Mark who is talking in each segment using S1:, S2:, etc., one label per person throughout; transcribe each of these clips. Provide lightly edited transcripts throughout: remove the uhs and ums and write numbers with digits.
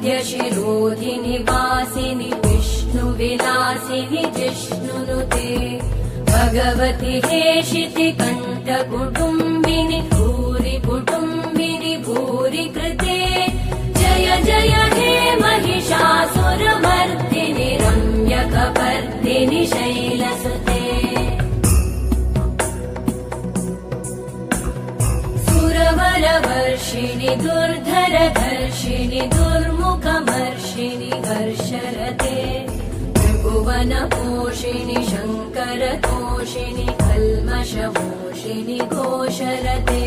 S1: वरविन्द्यशिरोधिनि वासिनि विष्णुविलासिनि जिष्णुनुते भगवति हेशिति कण्ठकुटुम्बिनि भूरि कुटुम्बिनि भूरि कृते जय जय हे महिषासुरमर्दिनि रम्यकपर्दिनि शैलसुते सुरवरवर्षिणि दुर्धरधर्षिणि दुर्मुखमर्षिणि हर्षरते त्रिभुवनपोषिणि शङ्करतोषिणि कल्मषमोषिणि घोषरते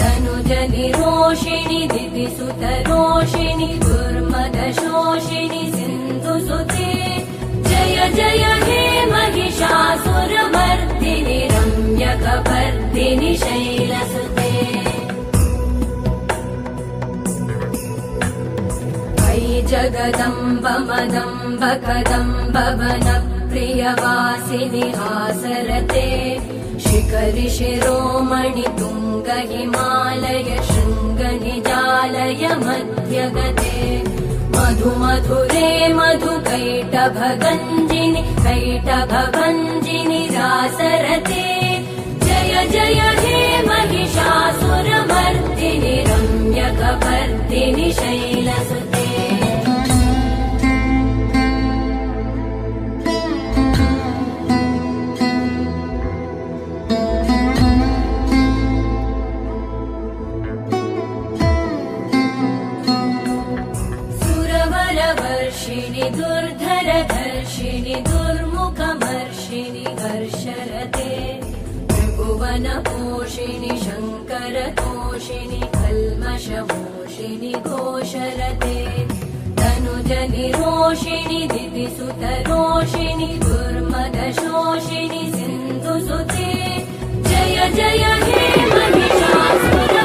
S1: तनुजनिरोषिणि दिविसुतरोषिणि दुर्मदशोषिणि सिन्धुसुते जय जय हे महिषासुरमर्दिनि रम्यकपर्दिनि शैलसुते जगदम्ब मदम्ब कदम्ब वनप्रियवासिनि हासरते शिखरि शिरोमणि तुङ्ग हिमालय शृङ्ग निजालय मध्यगते मधु मधुरे मधु कैटभगञ्जिनि कैटभभञ्जिनि रासरते जय जय हे महिषासुरमर्दिनि रम्यकपर्दिनि शैलसुते दुर्धरधर्षिणि दुर्मुखमर्षिणि हर्षरते त्रिभुवनपोषिणि शङ्करतोषिणि कल्मषमोषिनि घोषरते तनुजनिरोषिणि दिविसुतरोषिणि दुर्मदशोषिनि सिन्धुसुते जय जय हे महिषासुरमर्दिनि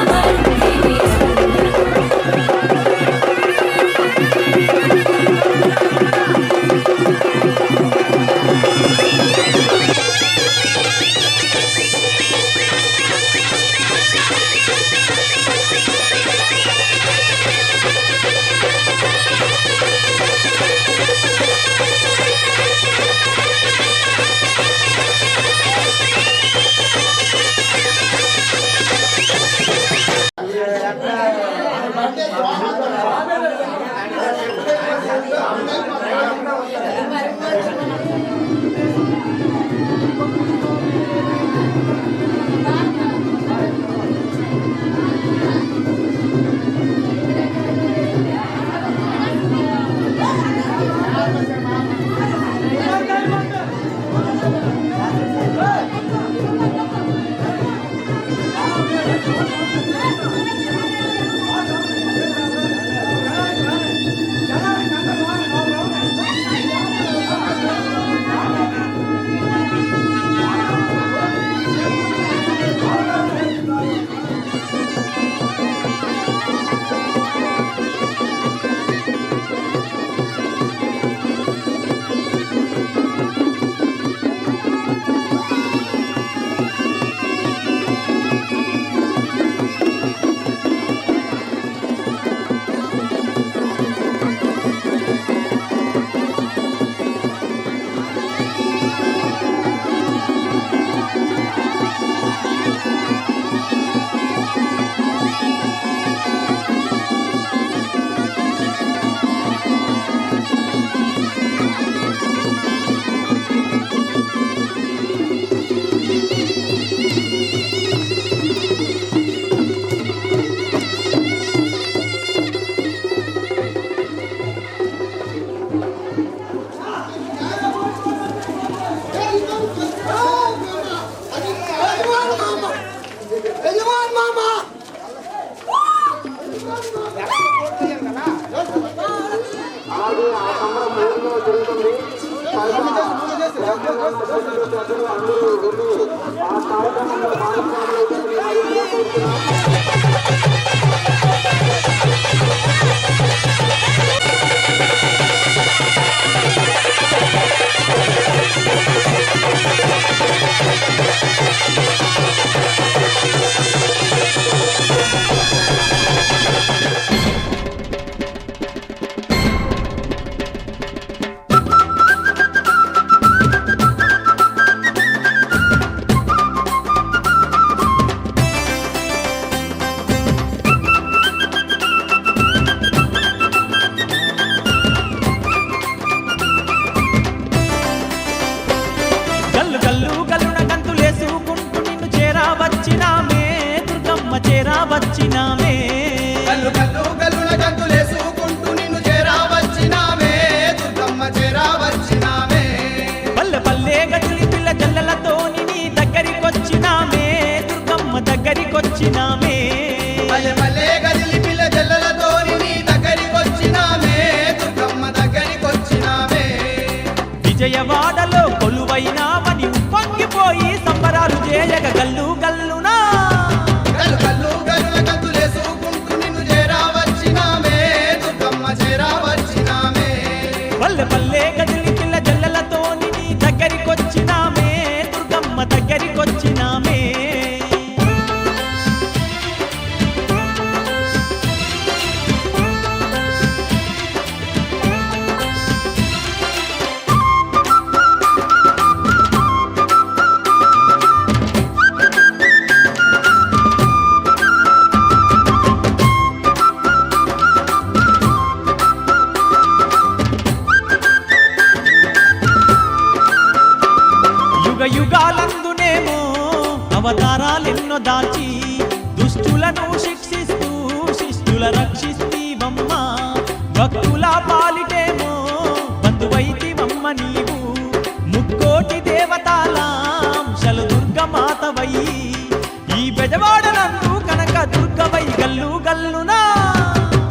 S2: విజయవాడలో కొలువైనామని ఉప్పొంగిపోయి సంబరాలు చేయగ గల్లు గల్లునా
S3: గల్లు గల్లు గల్లున గంతులేసుకుంటూ నిన్ను చేరా వచ్చినామే దుర్గమ్మ చేరా వచ్చినామే
S2: పల్లె పల్లె గదిలి పిల్ల జల్లలతో నీ దగ్గరికొచ్చినామే దుర్గమ్మ దగ్గరికొచ్చినామే యుగ యుగాలందునేమో అవతారాలెన్నో దాచి దుష్టులను శిక్షిస్తూ శిష్టుల రక్షిస్తీవమ్మ భక్తుల పాలిటేమో బంధువైతివమ్మ నీవు ముక్కోటి దేవతాలాంశలు దుర్గమాతవై ఈ బెజవాడనందు కనక దుర్గవై గల్లు గల్లునా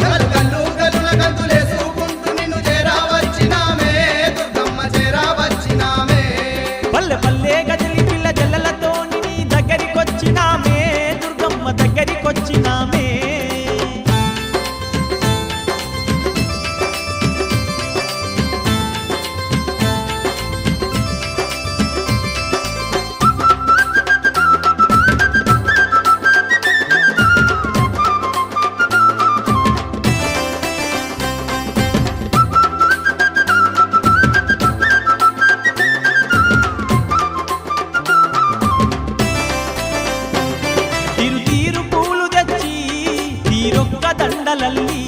S3: గల్లు గల్లు గల్లున గంతులేసుకుంటూ నిన్ను చేరా వచ్చినామే దుర్గమ్మ చేరా వచ్చినామే
S2: పల్లె పల్లె గదిలి పిల్ల జల్లలతో నీ దగ్గరికొచ్చినామే దుర్గమ్మ దగ్గరికొచ్చినామే తీరు తీరు పూలు తెచ్చి తీరొక్క దండలల్లి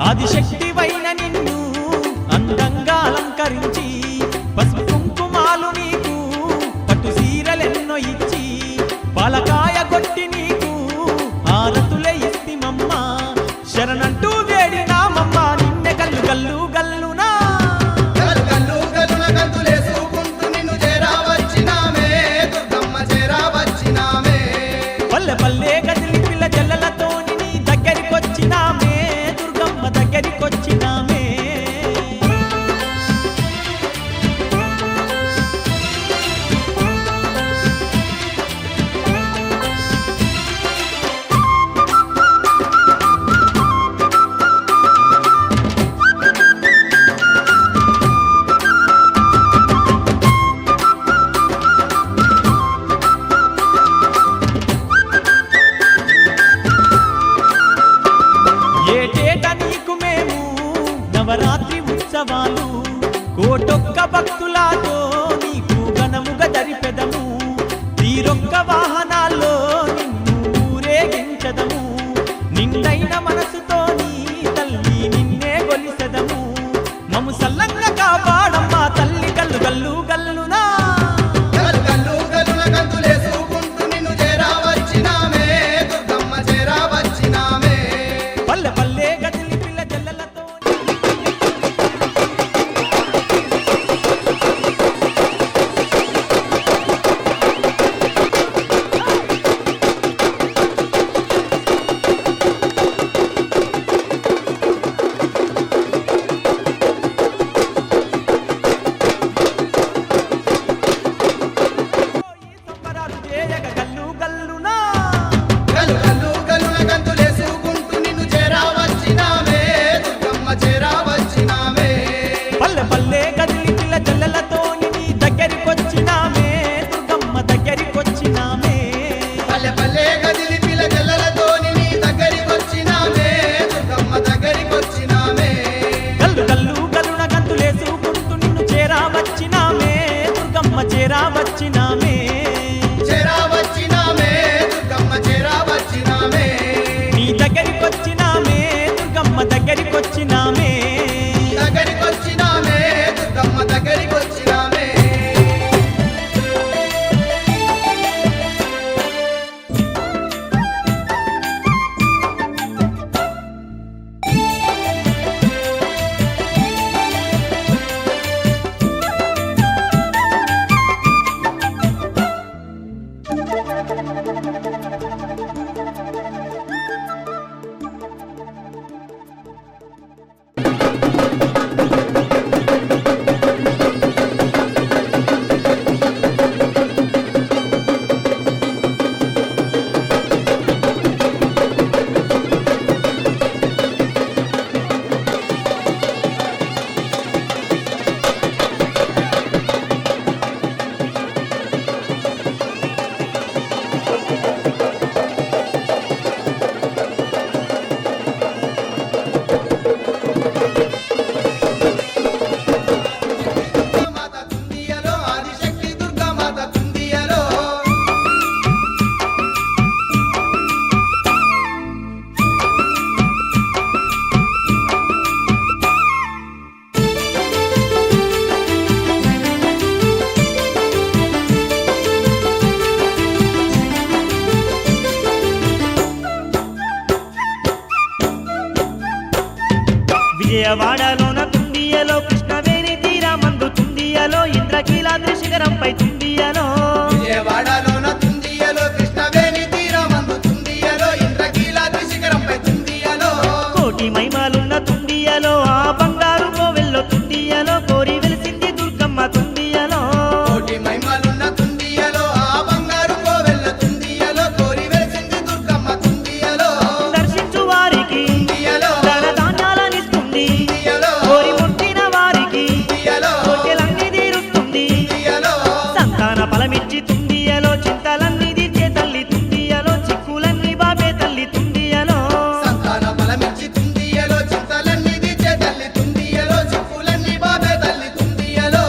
S2: ఆదిశక్తివైన నిన్ను అందంగా అలంకరించి పసుపు కుంకుమాలు నీకు పట్టు సీరలెన్నో ఇచ్చి పాలకాయ కొట్టి నీకు ఆరతులే ఇస్తిమమ్మ శరణంటూ వేడినామమ్మ నిన్నె గల్లు గల్లు గల్లునా
S3: గల్లు గల్లు గల్లున గంతులేసుకుంటూ నిన్ను చేరా వచ్చినామే దుర్గమ్మ చేరా వచ్చినామే
S2: పల్లె పల్లె గదిలి పిల్ల జల్లలతో నీ దగ్గరికొచ్చినామే దుర్గమ్మ దగ్గరికొచ్చినామే ఏటేట నీకు మేము నవరాత్రి ఉత్సవాలు కోటొక్క భక్తులతో నీకు ఘనముగా జరిపెదము తీరొక్క వాహనాల్లో నిన్ను ఊరేగించదము నిండైన మనసుతో నీ తల్లి నిన్నే గొలిసెదము మము సల్లంగా కాపాడమ్మా తల్లి గల్లు గల్లు గల్లునా
S3: గల్లు గల్లు గల్లున గంతులేసుకుంటూ నిన్ను చేరా వచ్చినామే దుర్గమ్మ చేరా వచ్చినామే
S2: పల్లె పల్లె గదిలి పిల్ల జల్లలతో
S4: విజయవాడలోన తుండియలో కృష్ణవేణి తీరమందు తుండియలో ఇంద్రకీలాద్రి శిఖరంపై తుండియలో
S3: విజయవాడలోన తుండియలో కృష్ణవేణి తీరమందు తుండియలో ఇంద్రకీలాద్రి శిఖరంపై తుండియలో
S4: కోటి మహిమలున్న తుండియలో ఆ బంగారు కోవెల్లో తుండియలో కోరి వెలిసింది దుర్గమ్మ తుండియలో
S3: కోటి మహిమలున్న తుండియలో ఆ బంగారు కోవెల్ల తుండియలో కోరి వెలిసింది దుర్గమ్మ తుండియలో
S4: దర్శించు వారికి
S3: తుండియలో
S4: ధన ధాన్యాలనిస్తుంది
S3: తుండియలో
S4: కోరి ముట్టిన వారికి
S3: తుండియలో
S4: కోరికలన్నీ తీరుస్తుంది
S3: తుండియలో
S4: సంతాన ఫలమిచ్చి తుండియలో చింతలన్నీ తీర్చే తల్లి తుండియలో చిక్కులన్నీ బాబే తల్లి తుండియలో
S3: సంతాన బలమిచ్చి తుండియలో చింతలన్నీ తీర్చే తల్లి తుండియలో చిక్కులన్నీ బాబే తల్లి తుండియలో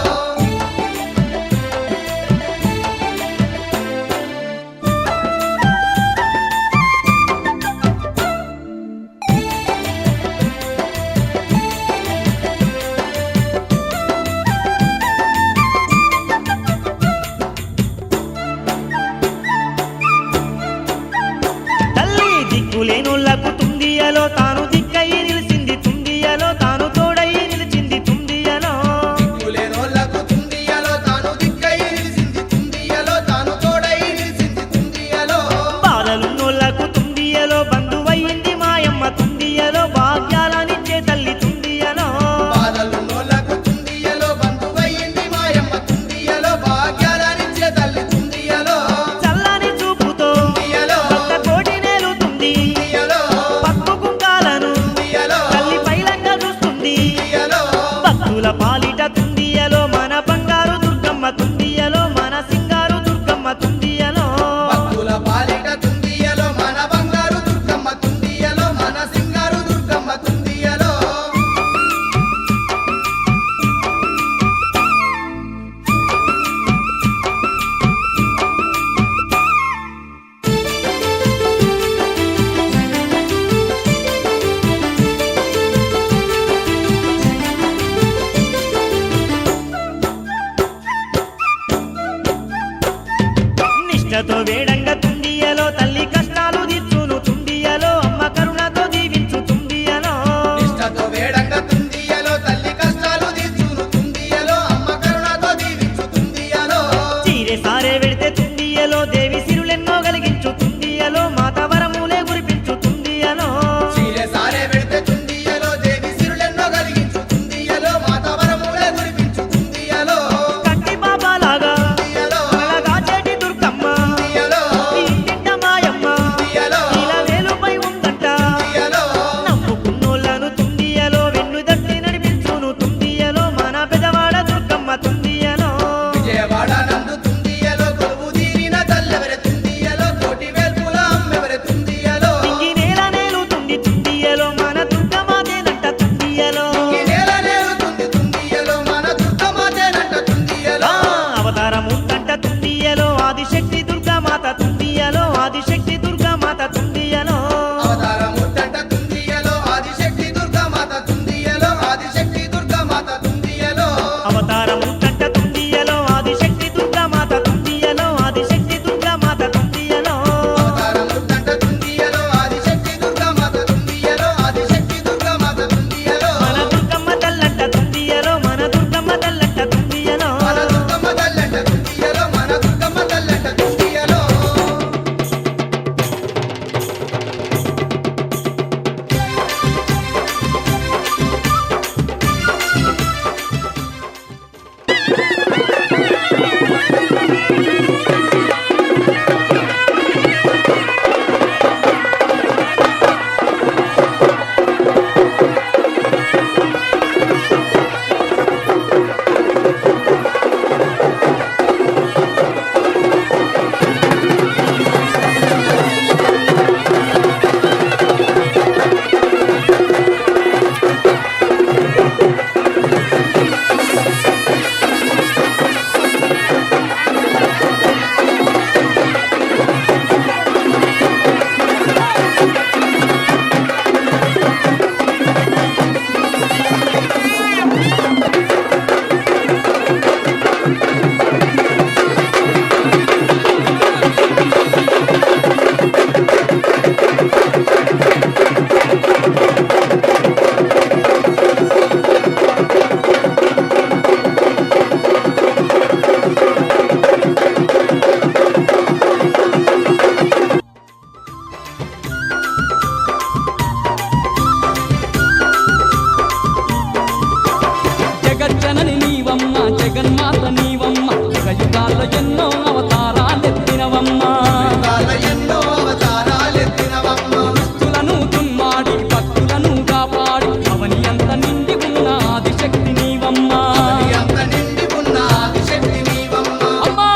S4: తల్లి దిక్కులేనోళ్లకు తుండియలో తాను దిక్కయి నిలిచింది తుండియలో తాను తోడయి నిలిచింది తుండియలో
S3: దిక్కులేనోళ్లకు తుండియలో తాను దిక్కై నిలిసింది తుండియలో తాను తోడై నిలిసింది తుండియలో
S4: బాధలున్నోళ్లకు తుండియలో బంధువయ్యింది మాయమ్మ తుండియలో భాగ్యాలనిచ్చే తల్లి తుండియలో
S3: బాధలున్నోళ్లకు తుండియలో బంధువయ్యింది మాయమ్మ తుండియలో భాగ్యాలనిచ్చే తల్లి తుండియలో
S4: చల్లని చూపుతో
S3: తుండియలో
S4: భక్త కోటి నేలుతుంది
S3: తుండియలో
S4: పక్కు కుంకాలను
S3: తుండియలో
S4: తల్లి పైలంగా చూస్తుంది
S3: తుండియలో
S4: భక్తుల పాలిట తుండియలో మన బంగారు దుర్గమ్మ తుండియలో మన సింగారు దుర్గమ్మ తుండియలో
S3: భక్తుల పాలిట తుండియలో మన బంగారు దుర్గమ్మ తుండియలో మన సింగారు దుర్గమ్మ తుండియలో
S4: నిష్టతో వేడంగా తుండియలో తల్లి కష్టాలు తీర్చును తుండియలో అమ్మ కరుణతో దీవించు తుండియలో
S3: నిష్టతో వేడంగా తుండియలో తల్లి కష్టాలు తీర్చును తుండియలో అమ్మ కరుణతో దీవించు తుండియలో
S4: చీరె సారే వెడితే తుండియలో దేవి సిరులెన్నో కలిగించు తుండియలో మాత వరములే కురిపించు తుండియలో
S3: చీరె సారే వెడితే తుండియలో దేవి సిరులెన్నో కలిగించు తుండియలో మాత వరములే కురిపించు తుండియలో
S4: కట్టి బాబాలాగా
S3: తుండియలో
S4: మనగా చేటి దుర్గమ్మ
S3: తుండియలో
S4: ఈ ఇంటింట మాయమ్మ
S3: తుండియలో
S4: ఇలా వేలుపై ఉందంట
S3: తుండియలో
S4: నమ్ముకున్నోళ్ళను తుండియలో వెన్ను దట్టి నడిపించును తుండియలో మన పెదవాడ దుర్గమ్మ తుండియలో
S3: విజయవాడ నందు తుండియలో కొలువు తీరిన తల్లెవరె తుండియలో కోటి వేల్పుల అమ్మెవరె తుండియలో
S4: ఇంగి నేల నేలుతుంది తుండియలో మన దుర్గమాదేనంట తుండియలో
S3: ఈ నేల నేలుతుంది తుండియలో మన దుర్గమాతేనంట తుండియలో
S4: అవతారము కంట తుండియలో ఆదిశక్తి దుర్గామాత తుండియలో ఆదిశక్తి దుర్గామాత తుండియలో
S3: అవతారముద్దంట తుండియలో ఆదిశక్తి దుర్గామాత తుండియలో ఆదిశక్తి దుర్గామాత తుండియలో
S4: అవతారము కంట తుండియలో ఆదిశక్తి దుర్గామాత తుండియలో ఆదిశక్తి దుర్గామాత తుండియలో
S3: అవతారముద్దంట తుండియలో ఆదిశక్తి దుర్గామాత తుండియలో ఆదిశక్తి దుర్గామాత తుండియలో
S4: మన దుర్గమ్మ తల్లంట తుండియలో మన దుర్గమ్మ తల్లంట తుండియలో
S3: మన దుర్గమ్మ తల్లంట తుండియలో మన దుర్గమ్మ తల్లంట తుండియలో
S5: ఎన్నో అవతారాలెత్తినవమ్మా
S3: యుగాల ఎన్నో అవతారాలెత్తినవమ్మ
S5: దుష్టులను దున్మాడి భక్తులను కాపాడి అవని అంత నిండి ఉన్న ఆదిశక్తి నీవమ్మా
S3: నీ అంత నిండి ఉన్న ఆదిశక్తి నీవమ్మ
S5: అమ్మా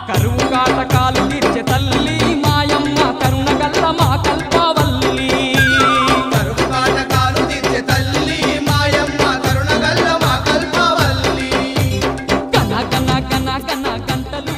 S5: కరువు కాటకాలు తీర్చే తల్లి మాయమ్మ కరుణ గల్ల మా కల్పవల్లి
S3: కరువు కాటకాలు తీర్చే తల్లి మాయమ్మ కరుణగల్ల మా కల్పవల్లి
S5: కన కన కన కన గంటలు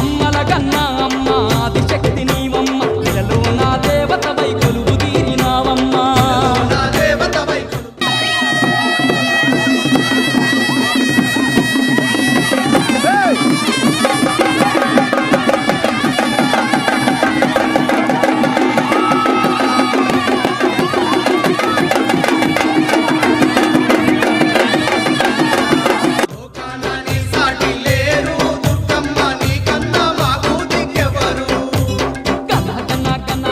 S5: అమ్మల కన్నా అమ్మ ఆదిశక్తి నీవమ్మ ఇలలో నా దేవతవై కొలువు తీరినావమ్మా
S3: నా దేవత వైపు లోకానాని సాటి లేరు దుర్గమ్మ నీకన్నా మాకు దిక్కెవరు
S5: కన కన కన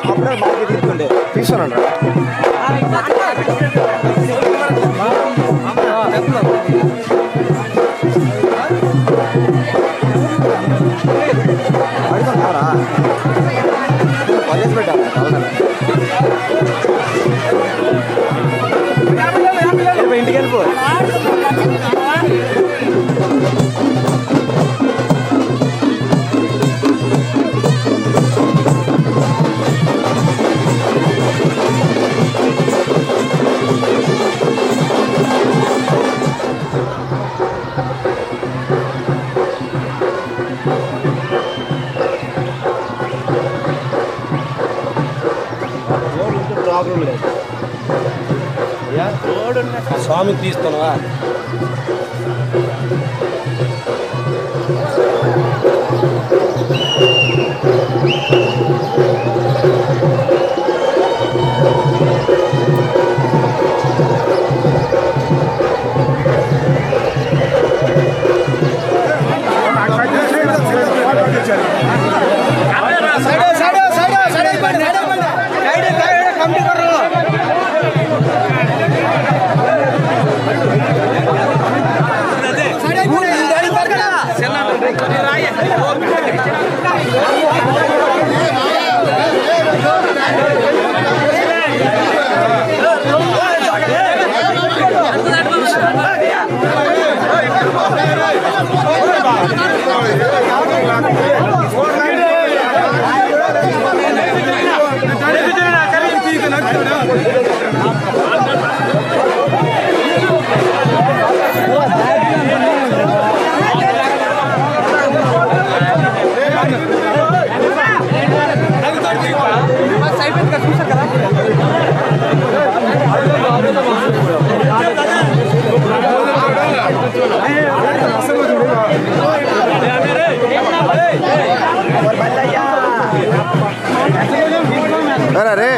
S6: అప్పుడే బాగా తీసుకుండే తీసుకున్నాను అడుగుతారా కాలేజ్ పెట్టాలి ఇంటికి వెళ్ళిపో ప్రాబ్లం లేదు స్వామి తీస్తున్నావా రే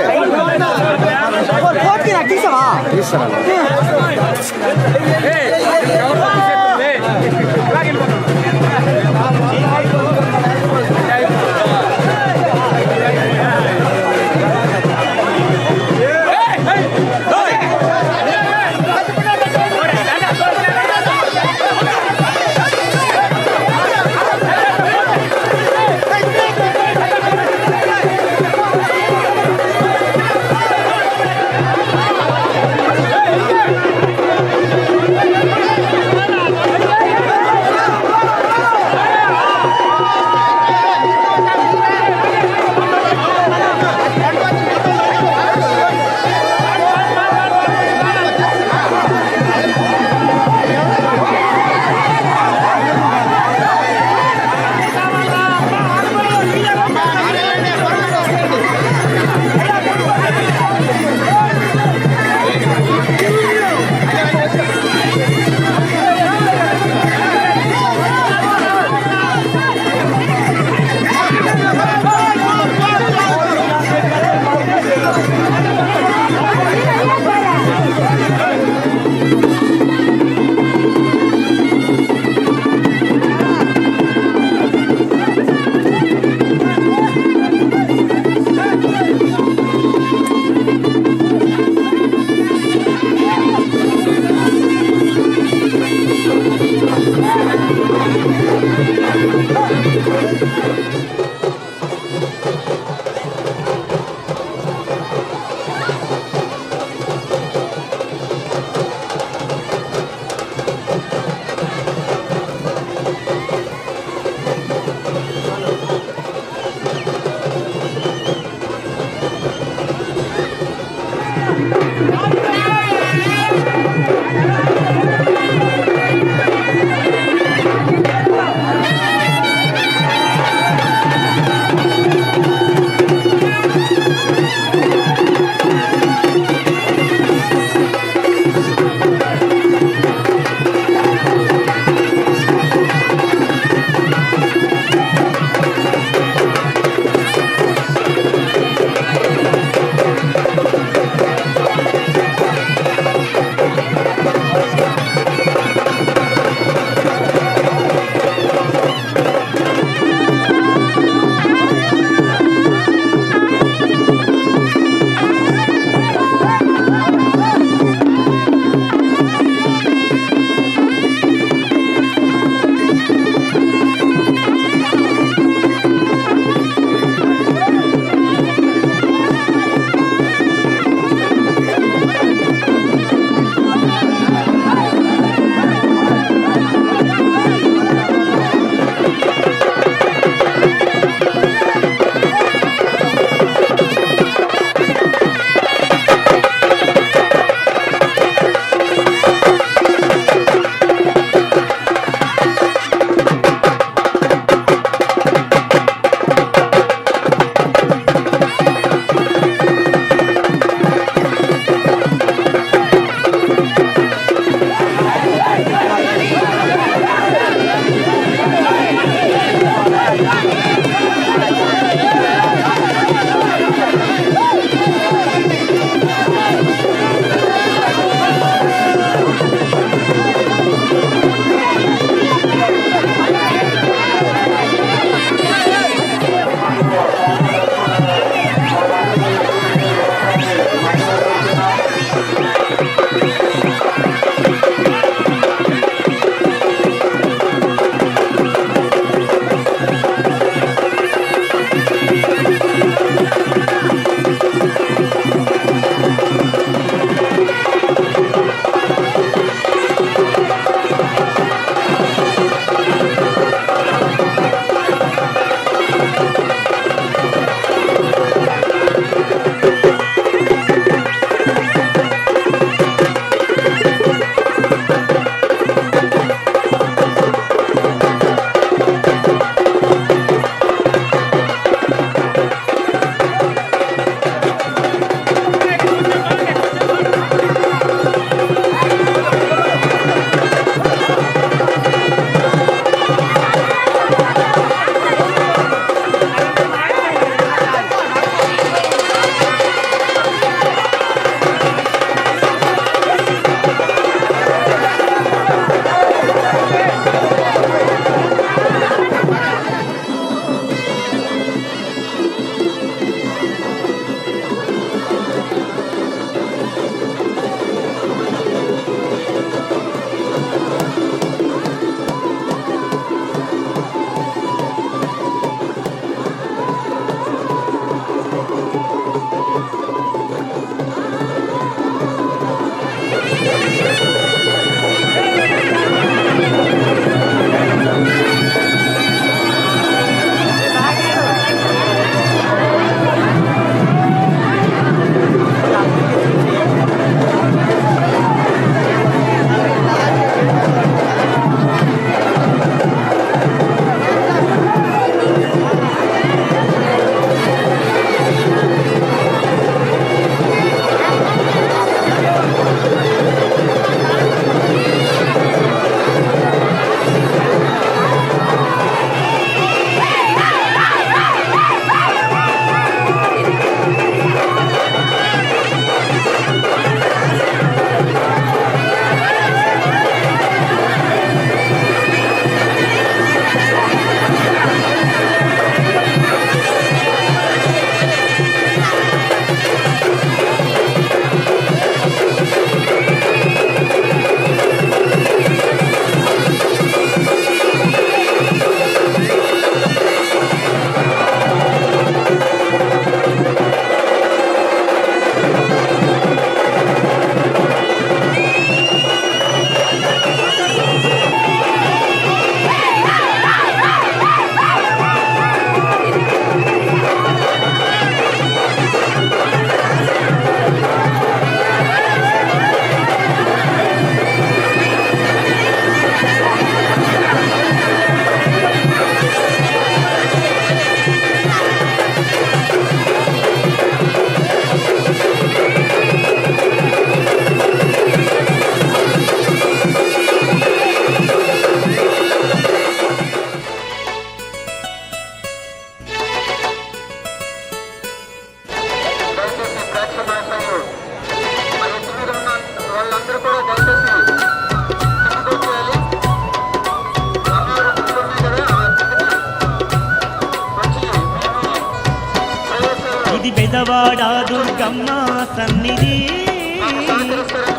S4: బెదవాడ దుర్గమ్మ సన్నిధి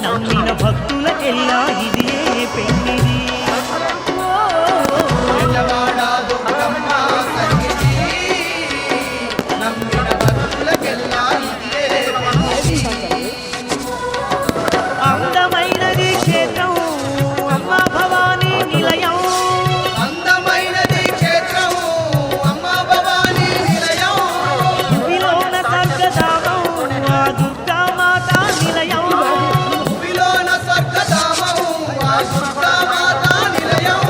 S4: నమ్మిన భక్తులకెల్లా ఇదే పెన్నిది
S3: బెజవాడ దుర్గమ్మ సన్నిధి నమ్మిన భక్తులకెల్లా ఇదే పెన్నిది.
S4: అందమైనది క్షేత్రం అమ్మ భవానీ నిలయం
S3: అందమైనది క్షేత్రం అమ్మ భవానీ నిలయం.
S4: భూమిలోన స్వర్గధామం ఆ దుర్గామాత నిలయం
S3: భూమిలోన స్వర్గధామం ఆ దుర్గామాత నిలయం.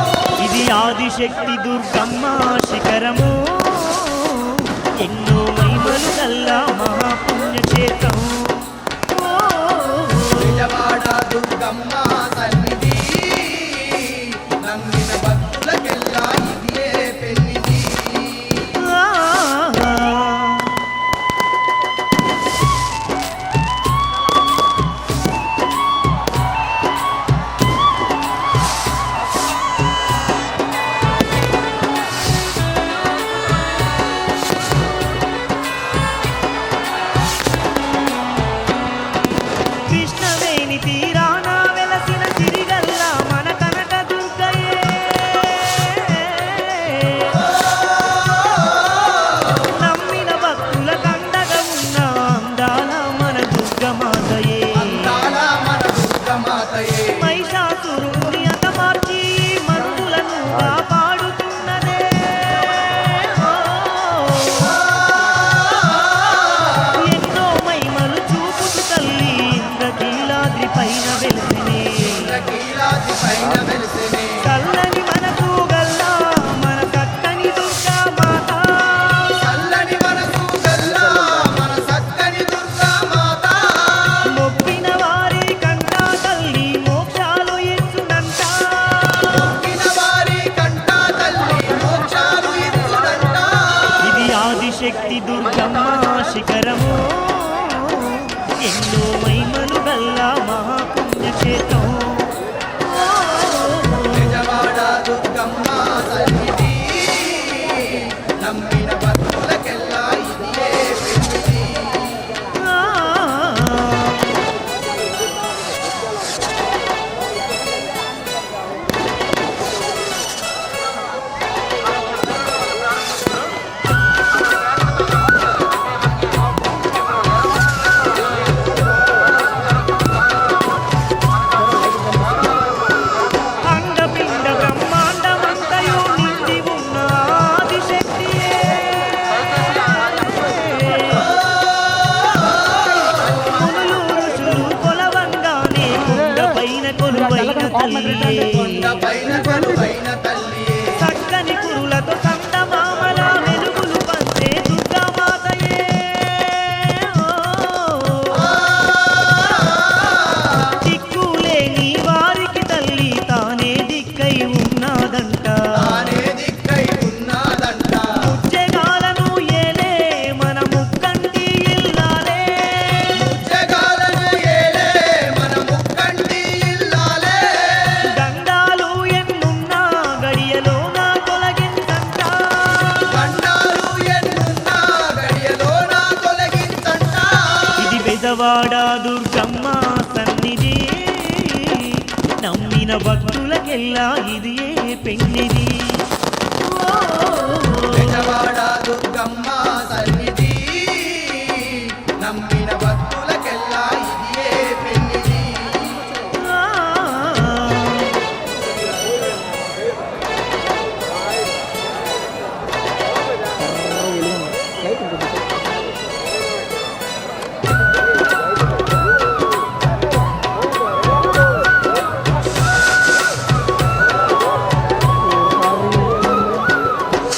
S4: ఇది ఆదిశక్తి దుర్గమ్మ శిఖరము ఎన్నో మహిమలు కల్లా మహాపుణ్యక్షేత్రం
S3: బెజవాడ దుర్గమ్మ సన్నిధి నమ్మిన భక్తులకెల్లా ఇదే పెన్నిది.
S4: కృష్ణవేణి తీరాన వెలసిన సిరిగల్ల మన కనక దుర్గయే నమ్మిన భక్తుల కండగా ఉన్న అందాల మన దుర్గమాతయే
S3: అందాల మన దుర్గమాతయే.
S4: మహిషాసురుని హతమార్చి మనుషులను కాపాడుతున్నదే ఎన్నో మహిమలు చూపుతూ తల్లి ఇంద్రకీలాద్రి పైన వెలిసినే
S3: ఇంద్రకీలాద్రి పైన వెలిసెనే.
S4: చల్లని మనసు గల్లా మన చక్కని దుర్గామాత
S3: చల్లని మనసు గల్లా మన చక్కని దుర్గామాత.
S4: మొక్కిన వారి కంట తల్లి మోక్షాలు ఇచ్చునంట
S3: మొక్కిన వారి కంట తల్లి మోక్షాలు ఇచ్చునంట.
S4: ఇది ఆదిశక్తి దుర్గమ్మ శిఖరము ఎన్నో మహిమలు గల్లా మహాపుణ్యక్షేత్రం
S3: బెజవాడ దుర్గమ్మ సన్నిధి నమ్మిన భక్తులకెల్లా ఇదే పెన్నిది.
S4: అండపిండ బ్రహ్మాండమంతయు నిండి ఉన్న ఆదిశక్తియే మునులు ఋషులు కొలవంగానే కొండపైన కొలువైన తల్లియే
S3: కొండపైన కొలువైన తల్లియే.
S4: చక్కని కురులతో చందమామల వెలుగులు పంచే దుర్గామాతయే దిక్కులేని వారికి తల్లి తానే దిక్కై ఉన్నాదంట
S3: తానే దిక్కై ఉన్నాదంట.
S4: జగాలను ఏలే మన ముక్కంటి ఇల్లాలే
S3: జగాలను ఏలే మన ముక్కంటి ఇల్లాలే.
S4: గండాలు ఎన్నున్నా గడియలోన తొలగించంట
S3: గండాలు ఎన్నున్నా గడియలోన తొలగించంట.
S4: ఇది బెజవాడ దుర్గమ్మ సన్నిధి నమ్మిన భక్తులకెల్లా ఇది పెన్నిది
S3: బెజవాడ దుర్గమ్మ సన్నిధి నమ్మిన భక్తులకెల్లా ఇదే పెన్నిది.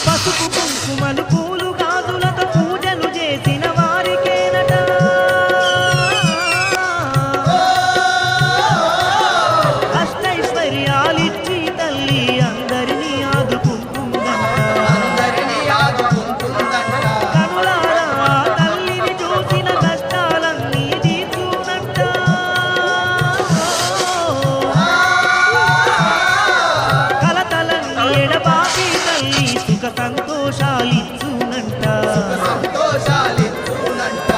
S4: పసుపు కుంకుమలు పూలు గాజులతో పూజలు చేసిన వారికేనట అష్టైశ్వర్యాలిచ్చి తల్లి అందరినీ ఆదుకుంటుందంట
S3: అందరినీ ఆదుకుంటుందంట.
S4: కనులారా తల్లిని చూసిన కష్టాలన్నీ తీర్చునంట కలతలన్నీ ఎడబాపి తల్లి సుఖ సంతోషాలిచ్చునంట
S3: సంతోషాలిచ్చునంట.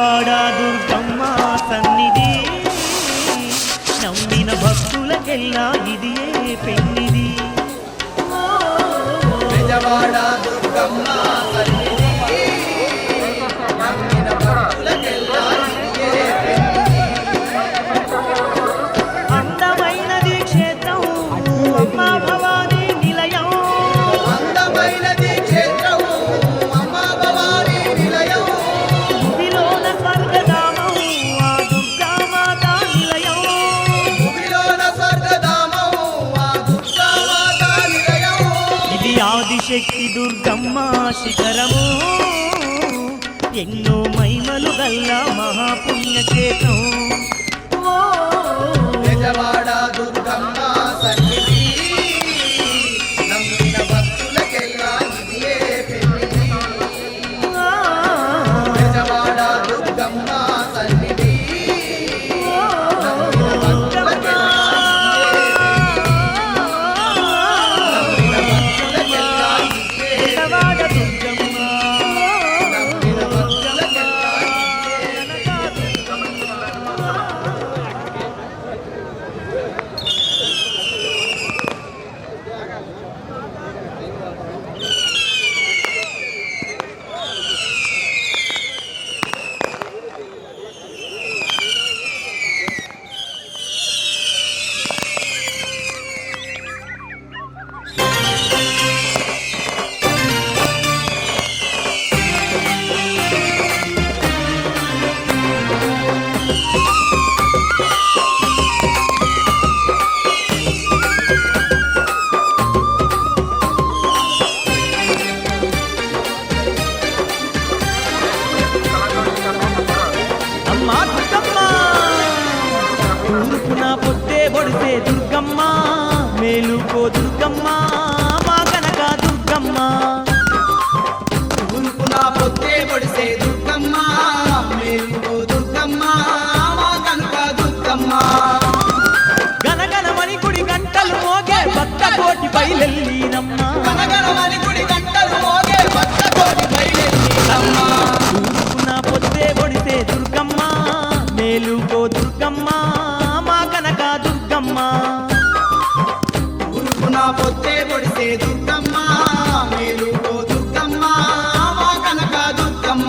S4: బెజవాడ దుర్గమ్మ సన్నిధి నమ్మిన భక్తులకెల్లా ఇది పెన్నిది
S3: బెజవాడ దుర్గమ్మ సన్నిధి నమ్మిన భక్తులకెల్లా ఇదియే పెన్నిది.
S4: అందమైనది క్షేత్రం అమ్మా భవానీ నిలయం
S3: అందమైనది క్షేత్రం అమ్మా భవానీ నిలయం.
S4: భూమిలోన స్వర్గధామం ఆ దుర్గామాత నిలయం
S3: భూమిలోన స్వర్గధామం ఆ దుర్గామాత నిలయం.
S4: ఇది ఆదిశక్తి దుర్గమ్మ శిఖరము ఎన్నో మహిమలు గల్ల మహాపుణ్యక్షేత్రం ఓ
S3: బెజవాడ దుర్గమ్మ సన్నిధి నమ్మిన భక్తులకెల్లా ఇదియే పెన్నిది. బెజవాడ దుర్గమ్మ సన్నిధి నమ్మిన భక్తులకెల్లా ఇదియే
S4: బెజవాడ దుర్గమ్మ
S3: నమ్మిన భక్తులకెల్లా
S2: అమ్మా దుర్గమ్మ తూర్పున పొద్దే పొడిసే దుర్గమ్మ మేలుకో దుర్గమ్మ మా కనక దుర్గమ్మ
S3: తూర్పున పొద్దే పొడిసే దుర్గమ్మ మేలుకో దుర్గమ్మ మా కనక దుర్గమ్మ.
S2: గనగనమని గుడి గంటలు మోగే భక్త కోటి బయలెల్లినమ్మ
S3: గణగణమని గుడి గంటలు మోగే భక్త కోటి బయలెల్లినమ్మ.
S2: తూర్పున పొద్దే పొడిసే దుర్గమ్మ మేలుకో దుర్గమ్మ మా కనక దుర్గమ్మ
S3: తూర్పున పొద్దే పొడిసే దుర్గమ్మ మేలుకో దుర్గమ్మ మా కనక దుర్గమ్మ.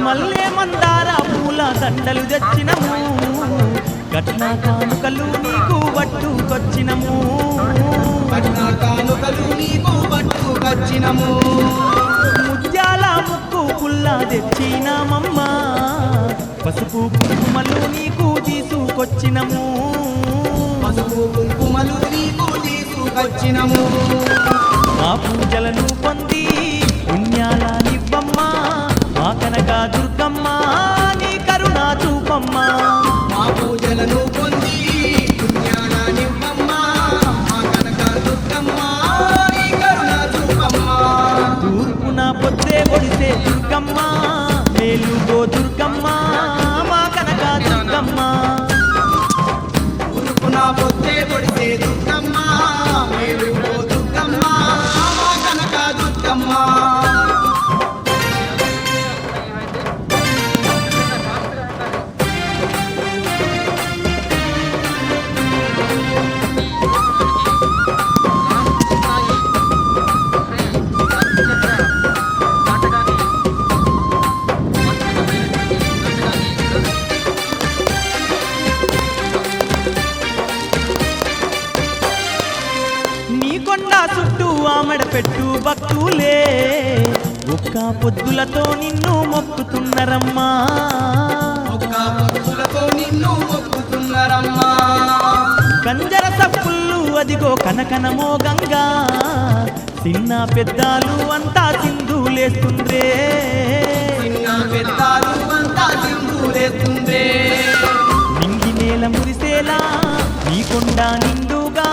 S2: మల్లె మందార పూల దండలు తెచ్చినము కట్న కానుకలు నీకు పట్టుకొచ్చినము
S3: కట్న కానుకలు నీకు పట్టుకొచ్చినము.
S2: ముత్యాల ముక్కు పుల్ల తెచ్చినామమ్మ పసుపు కుంకుమలు నీకు తీసుకొచ్చినము
S3: పసుపు కుంకుమలు నీకు తీసుకొచ్చినము.
S2: మా పూజలను పొంది పుణ్యాల నివ్వమ్మ మా కనక దుర్గమ్మ నీ కరుణా చూపమ్మ
S3: మా పూజలను పొంది పుణ్యాల నివ్వమ్మ మా కనక దుర్గమ్మ నీ కరుణ చూపమ్మ.
S2: తూర్పున పొద్దే పొడిసే దుర్గమ్మ మేలుగో దుర్గమ్మ మా కనక దుర్గమ్మ
S3: తూర్పున పొద్దే పొడిసే దుర్గమ్మ మేలుకో దుర్గమ్మ మా కనక దుర్గమ్మ.
S2: నీ కొండ చుట్టూ ఆమెడ పెట్టు భక్తులే ఒక్క పొద్దులతో నిన్ను మొక్కుతున్నరమ్మా
S3: ఒక్క భక్తులతో నిన్ను మొక్కుతున్నారమ్మా.
S2: కంజర సప్పుళ్ళు అదిగో కనకనమో గంగా చిన్న పెద్దాలు అంతా సింధులేస్తుండ్రే
S3: చిన్న పెద్దాలు అంతా సింధూరేస్తుందే.
S2: నింగి నేల మురిసే మదిరేలా నీ కొండ నిండుగా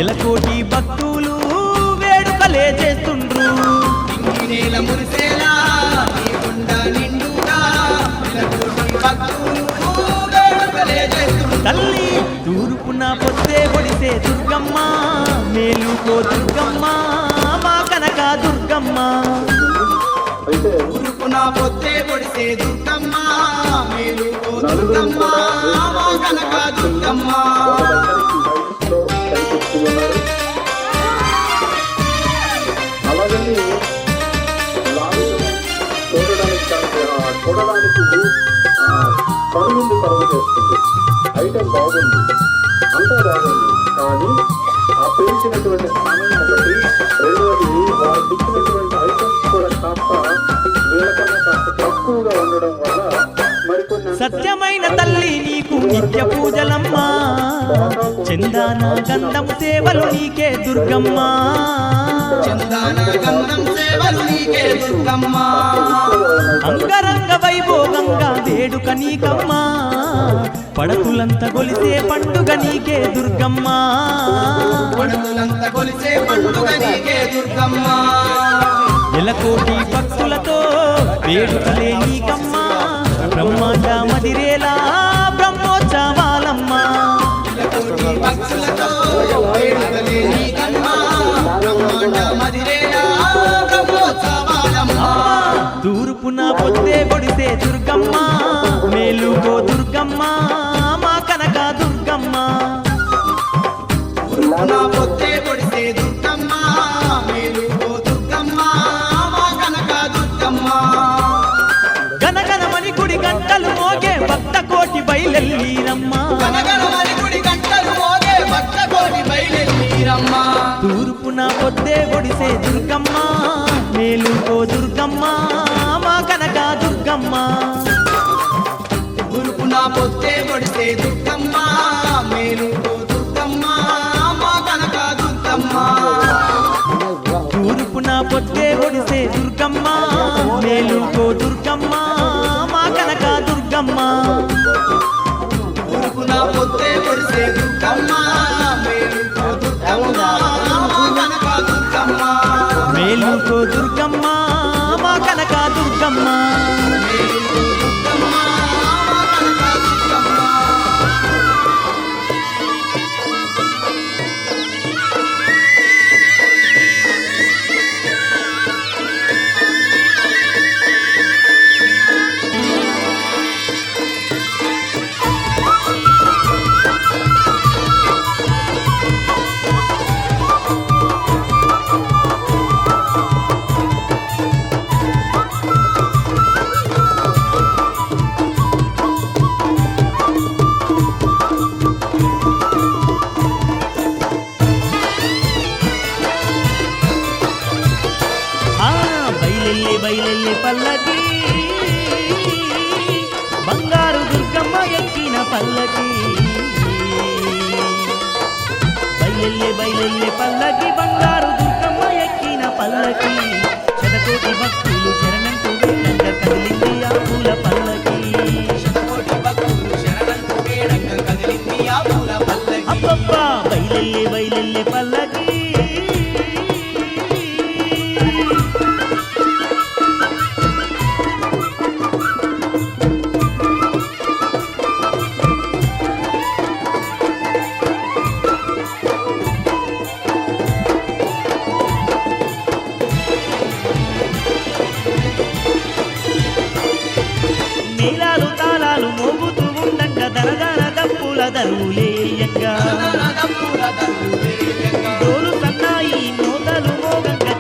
S2: ఎలకోటి భక్తులు వేడుకలే చేస్తుండ్రు
S3: ఇంగి నేల మురిసేలా నీ కొండ నిండుగా నెలకోటి భక్తులు వేడుకలే చేస్తుండ్రు.
S2: తల్లి తూర్పున పొద్దే పొడిసే దుర్గమ్మ మేలుకో దుర్గమ్మ మా కనక దుర్గమ్మ
S3: తూర్పున పొద్దే పొడిసే దుర్గమ్మ మేలుకో దుర్గమ్మ మా కనక దుర్గమ్మ.
S7: అలాగని చూడడానికి కనువిందు కలుగు చేస్తుంది. ఐటెం బాగుంది, అంతా బాగుంది, కానీ ఆ పెంచినటువంటి సమయం ఒకటి, రెండవది వారు ఇచ్చినటువంటి ఐటమ్స్ కూడా కాస్త వీళ్ళకన్నా కాస్త తక్కువగా ఉండడం వల్ల మరికొన్ని
S2: సత్యమైన తల్లి నీకు నిత్య పూజలమ్మా చందాన గంధం సేవలు నీకే దుర్గమ్మ
S3: చందాన గంధం సేవలు నీకే దుర్గమ్మ.
S2: అంగరంగ వైభోగంగా వేడుక నీకమ్మా పడతులంత గొలిసే పండుగ నీకే దుర్గమ్మ
S3: పడుతులంత కొలిసే పండుగ నీకే దుర్గమ్మ.
S2: ఎలకోటి భక్తులతో వేడుకలే నీకమ్మా బ్రహ్మాండ మదిరేలా బ్రహ్మోత్సవాలమ్మా
S3: కోటి భక్తులతో వేడుకలే నీకమ్మ బ్రహ్మాండ మదిరేలా బ్రహ్మోత్సవాలమ్మ.
S2: తూర్పున పొద్దే పొడిసే దుర్గమ్మ మేలుకో దుర్గమ్మ మా కనక దుర్గమ్మ
S3: తూర్పున పొద్దే పొడిసే దుర్గమ్మ మేలుకో దుర్గమ్మ మా కనక దుర్గమ్మ.
S2: గనగనమని గుడి గంటలు మోగే భక్త కోటి బయలెల్లీరమ్మ
S3: గనగనమని గుడి గంటలు మోగే భక్త కోటి బయలెల్లీరమ్మ.
S2: తూర్పున పొద్దే పొడిసే దుర్గమ్మ మేలుకో దుర్గమ్మ మా కనక దుర్గమ్మ
S3: తూర్పున పొద్దే పొడిసే దుర్గమ్మ మేలుకో దుర్గమ్మ మా కనక దుర్గమ్మ.
S2: తూర్పున పొద్దే పొడిసే దుర్గమ్మ మేలుకో దుర్గమ్మ మా కనక దుర్గమ్మ
S3: తూర్పున పొద్దే పొడిసే దుర్గమ్మ మేలుకో దుర్గమ్మ మా కనక దుర్గమ్మ.
S2: మేలుకో దుర్గమ్మ మా కనక దుర్గమ్మ
S3: మేలుకో దుర్గమ్మ మా కనక దుర్గమ్మ.
S2: బయలెల్లి బయలెల్లి పల్లకి బంగారు దుర్గమ్మ ఎక్కిన పల్లకి బయలెల్లి బయలెల్లి పల్లకి బంగారు దుర్గమ్మ ఎక్కిన పల్లకి శతకోటి భక్తులు శరణంటూ వేడంగా కదిలింది ఆ పూల పల్లకి
S3: కోటి భక్తులు శరణంటూ వేడంగా కదిలింది ఆ పూల పల్లకి.
S2: అబ్బబ్బా బయలెల్లి బయలెల్లి పల్లకి మేళాలు తాళాలు మోగుతూ ఉండంగా దరదర దప్పుల దరువులేయంగా డోలు సన్నాయి మోతలు మోగంగా